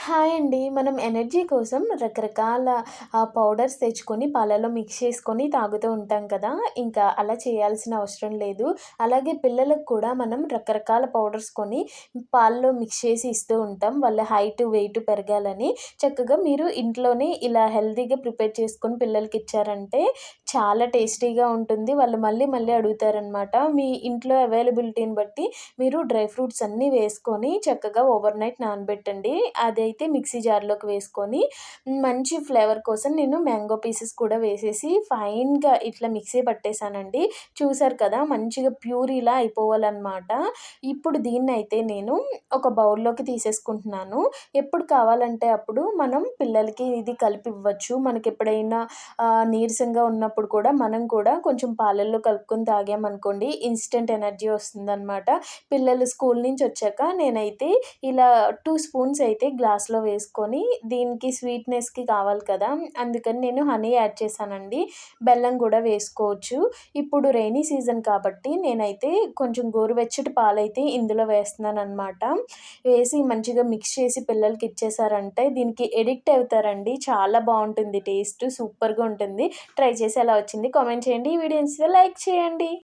Hi అండి. మనం energy కోసం రకరకాల పౌడర్స్ తెచ్చుకొని పాలలో మిక్స్ చేసుకొని తాగుతూ ఉంటాం కదా! ఇంకా అలా చేయాల్సిన అవసరం లేదు. అలాగే పిల్లలకు కూడా మనం రకరకాల పౌడర్స్ కొని పాలలో మిక్స్ చేసి ఇస్తూ ఉంటాం. వాళ్ళ హైట్, వెయిట్ పెరగాలని. చక్కగా మీరు ఇంట్లోనే ఇలా హెల్తీగా ప్రిపేర్ చేసుకొని పిల్లలకిచ్చారంటే చాలా టేస్టీగా ఉంటుంది. వాళ్ళు మళ్ళీ మళ్ళీ అడుగుతారనమాట. మీ ఇంట్లో అవైలబిలిటీని బట్టి మీరు డ్రై ఫ్రూట్స్ అన్నీ వేసుకొని చక్కగా ఓవర్ నైట్ నానబెట్టండి. అదైతే మిక్సీ జార్‌లోకి వేసుకొని మంచి ఫ్లేవర్ కోసం నేను మ్యాంగో పీసెస్ కూడా వేసేసి ఫైన్‌గా ఇట్లా మిక్సీ పట్టేసానండి. చూసారు కదా! మంచిగా ప్యూరీలా అయిపోవాలనమాట. ఇప్పుడు దీన్నైతే నేను ఒక బౌల్‌లోకి తీసేసుకుంటున్నాను. ఎప్పుడు కావాలంటే అప్పుడు మనం పిల్లలకి ఇది కలిపివ్వచ్చు. మనకెప్పుడైనా నీరసంగా ఉన్నప్పుడు కూడా మనం కూడా కొంచెం పాలల్లో కలుపుకొని తాగామనుకోండి ఇన్‌స్టంట్ ఎనర్జీ వస్తుందనమాట. పిల్లలు స్కూల్ నుంచొచ్చాక నేనైతే ఇలా 2 స్పూన్స్ అయితే గ్లాస్‌లో వేసుకొని దీనికి స్వీట్‌నెస్‌కి కావాలి కదా! అందుకని నేను హనీ యాడ్ చేశానండి. బెల్లం గూడా వేసుకోవచ్చు. ఇప్పుడు రైనీ సీజన్ కాబట్టి నేనైతే కొంచెం గోరువెచ్చటి పాలైతే ఇందులో వేస్తున్నాననమాట. వేసి మంచిగా మిక్స్ చేసి పిల్లలకిచ్చేసారంటే దీనికి అడిక్ట్ అవుతారండి. చాలా బావుంటుంది టేస్ట్. సూపర్‌గా ఉంటుంది. ట్రై చేసి ఎలా వచ్చింది కామెంట్ చేయండి. ఈ వీడియో నచ్చితే లైక్ చేయండి.